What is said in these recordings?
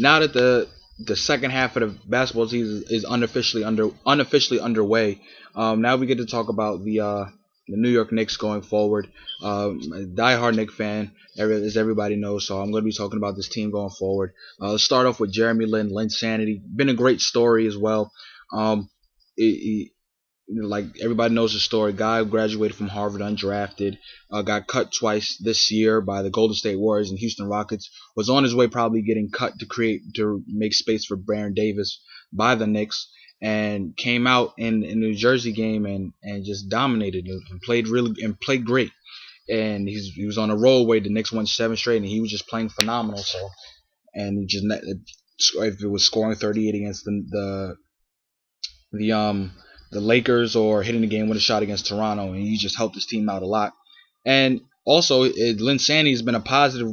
now that the second half of the basketball season is unofficially underway, now we get to talk about the New York Knicks going forward. A diehard Knicks fan, as everybody knows, so I'm going to be talking about this team going forward. Let's start off with Jeremy Lin, Linsanity. Been a great story as well. Um, he, like everybody knows the story. Guy graduated from Harvard undrafted, got cut twice this year by the Golden State Warriors and Houston Rockets. Was on his way probably getting cut to make space for Baron Davis by the Knicks, and came out in the New Jersey game and just dominated and played great. And he was on a roll where the Knicks won 7 straight, and he was just playing phenomenal. So, and he just if it was scoring 38 against the the Lakers or hitting the game with a shot against Toronto, and he just helped his team out a lot. And also, Linsanity has been a positive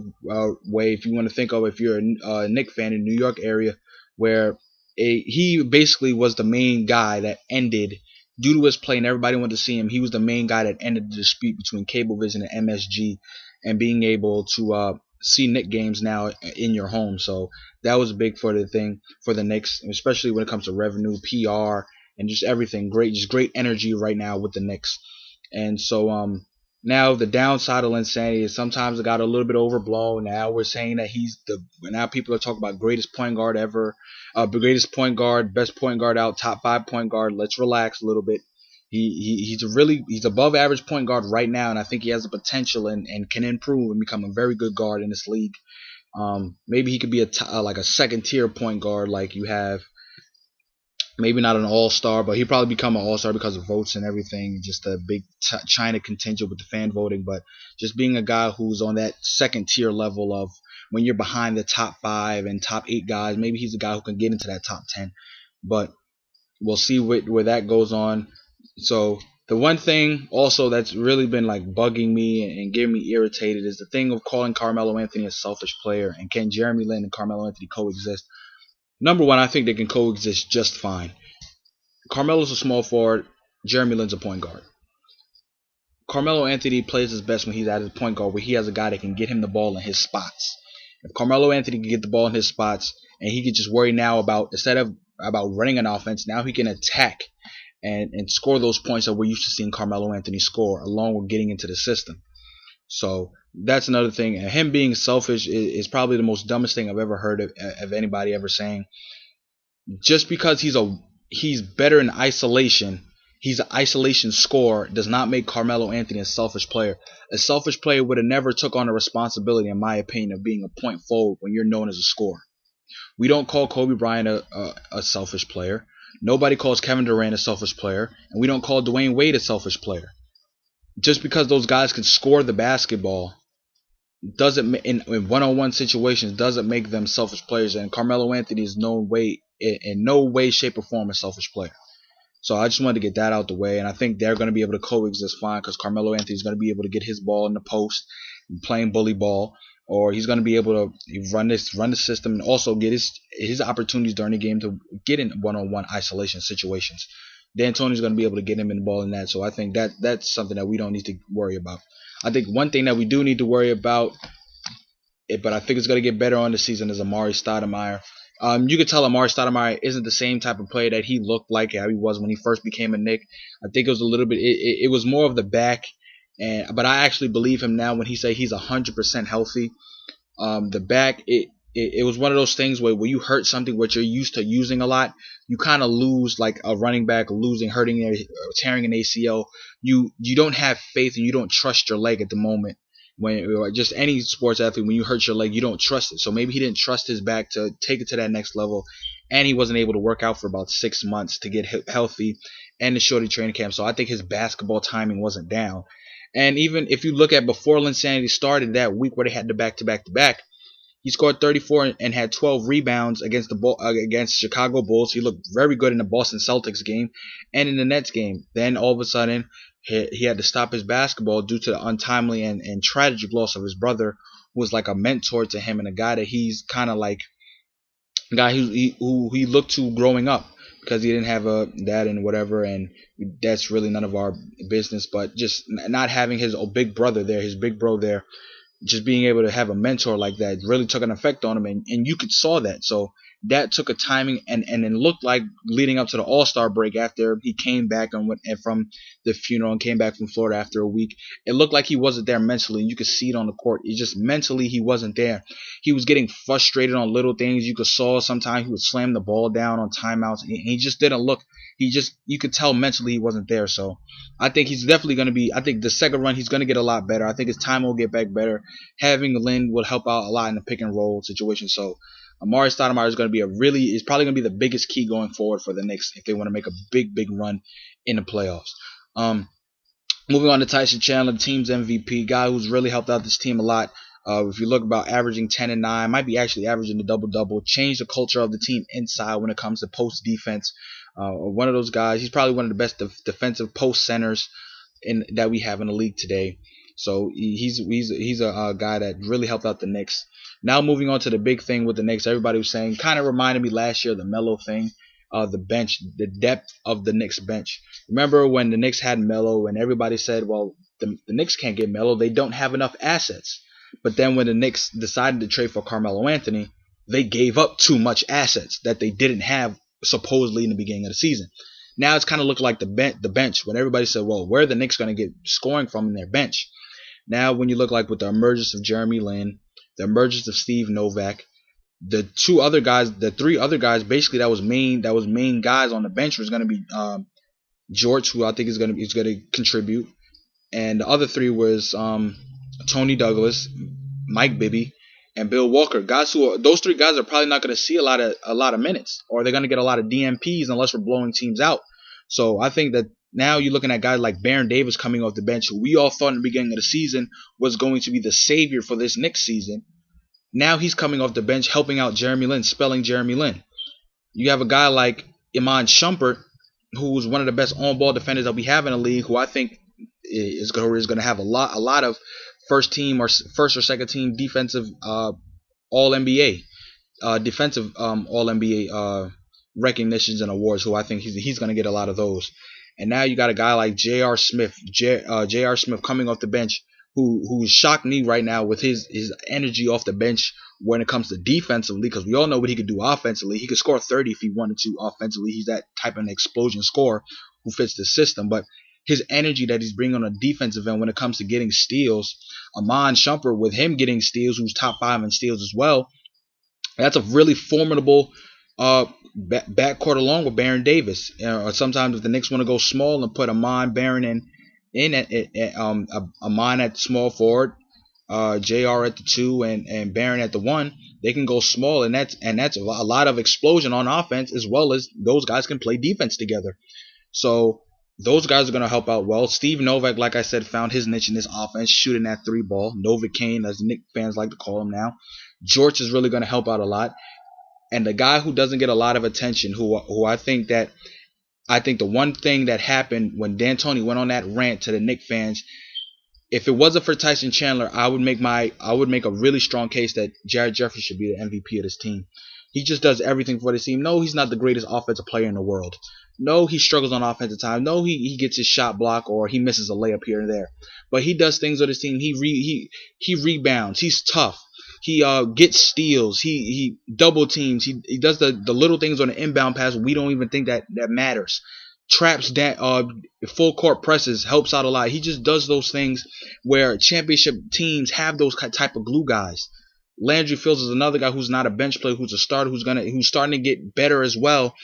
way, if you want to think of, if you're a Knicks fan in the New York area, where he basically was the main guy that ended, due to his play and everybody wanted to see him, he was the main guy that ended the dispute between Cablevision and MSG, and being able to see Knicks games now in your home. So that was big for the Knicks, especially when it comes to revenue, PR, and just everything. Just great energy right now with the Knicks. And so now the downside of Linsanity is sometimes it got a little bit overblown. Now we're saying that now people are talking about greatest point guard ever, greatest point guard, best point guard out, top 5 point guard. Let's relax a little bit. He's above average point guard right now, and I think he has the potential and can improve and become a very good guard in this league. Maybe he could be like a second tier point guard, like you have. Maybe not an all-star, but he'll probably become an all-star because of votes and everything. Just a big China contingent with the fan voting. But just being a guy who's on that second-tier level of when you're behind the top 5 and top 8 guys, maybe he's a guy who can get into that top 10. But we'll see where that goes on. So the one thing also that's really been like bugging me and getting me irritated is the thing of calling Carmelo Anthony a selfish player. And can Jeremy Lin and Carmelo Anthony coexist? Number one, I think they can coexist just fine. Carmelo's a small forward. Jeremy Lin's a point guard. Carmelo Anthony plays his best when he's at his point guard, where he has a guy that can get him the ball in his spots. If Carmelo Anthony can get the ball in his spots, and he can just worry now instead of running an offense, now he can attack and score those points that we're used to seeing Carmelo Anthony score, along with getting into the system. So that's another thing. And him being selfish is probably the most dumbest thing I've ever heard of anybody ever saying. Just because he's better in isolation, he's an isolation scorer, does not make Carmelo Anthony a selfish player. A selfish player would have never took on the responsibility, in my opinion, of being a point forward when you're known as a scorer. We don't call Kobe Bryant a selfish player. Nobody calls Kevin Durant a selfish player, and we don't call Dwayne Wade a selfish player. Just because those guys can score the basketball doesn't in one-on-one situations doesn't make them selfish players. And Carmelo Anthony is in no way, shape, or form a selfish player. So I just wanted to get that out the way, and I think they're going to be able to coexist fine because Carmelo Anthony is going to be able to get his ball in the post, playing bully ball, or he's going to be able to run the system and also get his opportunities during the game to get in one-on-one isolation situations. D'Antoni's going to be able to get him in the ball in that. So I think that's something that we don't need to worry about. I think one thing that we do need to worry about, but I think it's going to get better on the season, is Amare Stoudemire. You could tell Amare Stoudemire isn't the same type of player that he looked like how he was when he first became a Knick. I think it was a little bit. It was more of the back, but I actually believe him now when he say he's 100% healthy. The back, it was one of those things where you hurt something which you're used to using a lot, you kind of lose, like a running back tearing an ACL. You don't have faith and you don't trust your leg at the moment. When just any sports athlete, when you hurt your leg, you don't trust it. So maybe he didn't trust his back to take it to that next level, and he wasn't able to work out for about 6 months to get healthy and the shorty training camp. So I think his basketball timing wasn't down. And even if you look at before Linsanity started, that week where they had the back-to-back, he scored 34 and had 12 rebounds against Chicago Bulls. He looked very good in the Boston Celtics game and in the Nets game. Then all of a sudden, he had to stop his basketball due to the untimely and tragic loss of his brother, who was like a mentor to him and a guy that he's kind of like a guy who he looked to growing up, because he didn't have a dad and whatever, and that's really none of our business. But just not having his big brother there, his big bro there, just being able to have a mentor like that really took an effect on him, and you could saw that. So that took a timing, and it looked like leading up to the All-Star break after he came back and went and from the funeral and came back from Florida after a week, it looked like he wasn't there mentally. You could see it on the court. It just mentally he wasn't there. He was getting frustrated on little things. You could saw sometimes he would slam the ball down on timeouts, and he just didn't look. You could tell mentally he wasn't there. So I think he's definitely going to be. I think the second run he's going to get a lot better. I think his time will get back better. Having Lin will help out a lot in the pick and roll situation. So Amare Stoudemire is going to be is probably going to be the biggest key going forward for the Knicks if they want to make a big run in the playoffs. Um, Moving on to Tyson Chandler, the team's MVP, guy who's really helped out this team a lot. If you look about averaging 10 and 9, might be actually averaging the double-double, changed the culture of the team inside when it comes to post defense. One of those guys, he's probably one of the best defensive post centers that we have in the league today. So he's a guy that really helped out the Knicks. Now moving on to the big thing with the Knicks, everybody was saying, kind of reminded me last year, the Melo thing. The bench, the depth of the Knicks bench. Remember when the Knicks had Melo and everybody said, well, the Knicks can't get Melo. They don't have enough assets. But then when the Knicks decided to trade for Carmelo Anthony, they gave up too much assets that they didn't have supposedly in the beginning of the season. Now it's kind of looked like the bench when everybody said, well, where are the Knicks going to get scoring from in their bench? Now when you look like with the emergence of Jeremy Lin, the emergence of Steve Novak, the three other guys, basically that was main guys on the bench was going to be George, who I think is going to contribute, and the other three was Tony Douglas, Mike Bibby, and Bill Walker. Those three guys are probably not going to see a lot of minutes, or they're going to get a lot of DMPs unless we're blowing teams out. So I think that now you're looking at guys like Baron Davis coming off the bench, who we all thought in the beginning of the season was going to be the savior for this Knicks season. Now he's coming off the bench, helping out Jeremy Lin, spelling Jeremy Lin. You have a guy like Iman Shumpert, who's one of the best on-ball defenders that we have in the league, who I think is going to have a lot of first or second team defensive All NBA, defensive All NBA recognitions and awards. Who I think he's going to get a lot of those. And now you got a guy like J.R. Smith, J.R. Smith coming off the bench, who shocked me right now with his energy off the bench when it comes to defensively, because we all know what he could do offensively. He could score 30 if he wanted to offensively. He's that type of an explosion scorer who fits the system. But his energy that he's bringing on a defensive end when it comes to getting steals, Iman Shumpert with him getting steals, who's top 5 in steals as well, that's a really formidable backcourt along with Baron Davis. Or sometimes if the Knicks want to go small and put Iman, Baron in Amon at small forward, JR at the 2, and Baron at the 1, they can go small, and that's a lot of explosion on offense, as well as those guys can play defense together. So those guys are going to help out well. Steve Novak, like I said, found his niche in this offense, shooting that 3 ball. Novocaine, as Knicks fans like to call him now. George is really going to help out a lot. And the guy who doesn't get a lot of attention, who I think the one thing that happened when D'Antoni went on that rant to the Knicks fans, if it wasn't for Tyson Chandler, I would make a really strong case that Jared Jeffrey should be the MVP of this team. He just does everything for this team. No, he's not the greatest offensive player in the world. No, he struggles on offensive time. No, he gets his shot blocked or he misses a layup here and there. But he does things with his team. He rebounds. He's tough. He gets steals. He double teams. He does the little things on the inbound pass. We don't even think that matters. Traps that full court presses, helps out a lot. He just does those things where championship teams have those type of glue guys. Landry Fields is another guy who's not a bench player, who's a starter, who's starting to get better as well.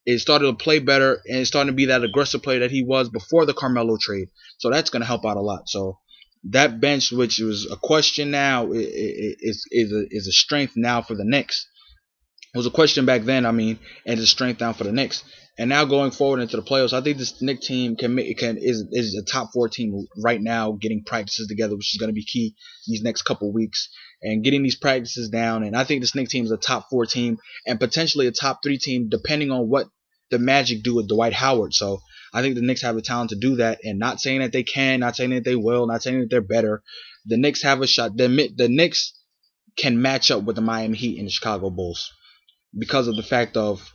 Is started to play better and is starting to be that aggressive player that he was before the Carmelo trade. So that's going to help out a lot. So that bench, which was a question now, is a strength now for the Knicks. It was a question back then, and it's a strength now for the Knicks. And now going forward into the playoffs, I think this Knicks team is a top 4 team right now, getting practices together, which is going to be key these next couple weeks, and getting these practices down. And I think this Knicks team is a top 4 team and potentially a top 3 team, depending on what the Magic do with Dwight Howard. So I think the Knicks have the talent to do that, and not saying that they can, not saying that they will, not saying that they're better. The Knicks have a shot. The Knicks can match up with the Miami Heat and the Chicago Bulls because of the fact of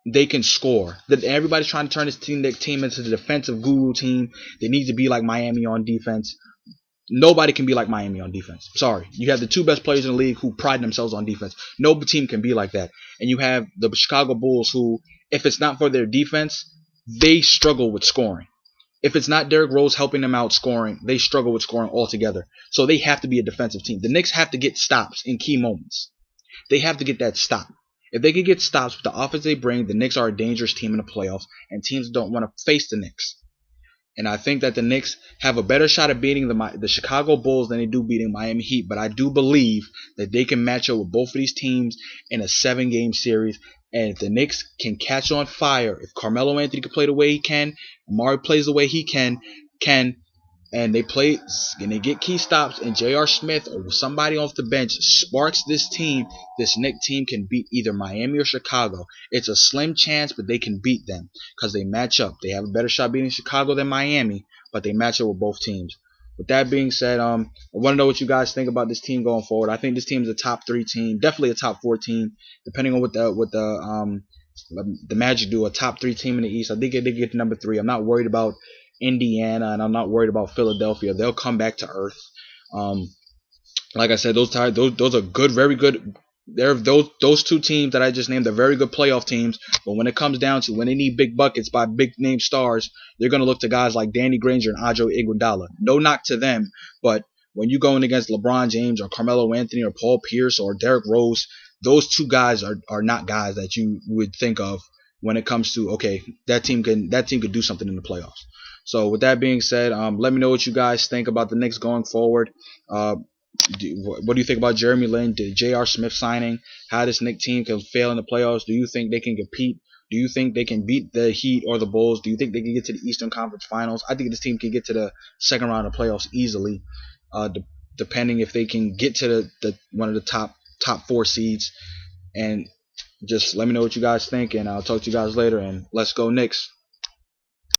they can score. Everybody's trying to turn this team into the defensive guru team. They need to be like Miami on defense. Nobody can be like Miami on defense. Sorry. You have the two best players in the league who pride themselves on defense. No team can be like that. And you have the Chicago Bulls who, if it's not for their defense, they struggle with scoring. If it's not Derrick Rose helping them out scoring, they struggle with scoring altogether. So they have to be a defensive team. The Knicks have to get stops in key moments. They have to get that stop. If they can get stops with the offense they bring, the Knicks are a dangerous team in the playoffs, and teams don't want to face the Knicks. And I think that the Knicks have a better shot at beating the Chicago Bulls than they do beating Miami Heat. But I do believe that they can match up with both of these teams in a 7-game series. And if the Knicks can catch on fire, if Carmelo Anthony can play the way he can, Amare plays the way he can, and they play and they get key stops, and J.R. Smith or somebody off the bench sparks this team, this Knicks team can beat either Miami or Chicago. It's a slim chance, but they can beat them because they match up. They have a better shot beating Chicago than Miami, but they match up with both teams. With that being said, I want to know what you guys think about this team going forward. I think this team is a top 3 team, definitely a top 4 team, depending on what the Magic do. A top 3 team in the East. I think they get to number 3. I'm not worried about Indiana, and I'm not worried about Philadelphia. They'll come back to earth. Like I said, those are good, very good. They're those 2 teams that I just named are very good playoff teams. But when it comes down to when they need big buckets by big name stars, they're gonna look to guys like Danny Granger and Ajo Iguodala. No knock to them, but when you're going against LeBron James or Carmelo Anthony or Paul Pierce or Derrick Rose, those 2 guys are not guys that you would think of when it comes to, okay, that team could do something in the playoffs. So with that being said, let me know what you guys think about the Knicks going forward. What do you think about Jeremy Lin, the J.R. Smith signing? How this Knicks team can fail in the playoffs? Do you think they can compete? Do you think they can beat the Heat or the Bulls? Do you think they can get to the Eastern Conference Finals? I think this team can get to the second round of playoffs easily, depending if they can get to the one of the top 4 seeds. And just let me know what you guys think, and I'll talk to you guys later. And let's go Knicks.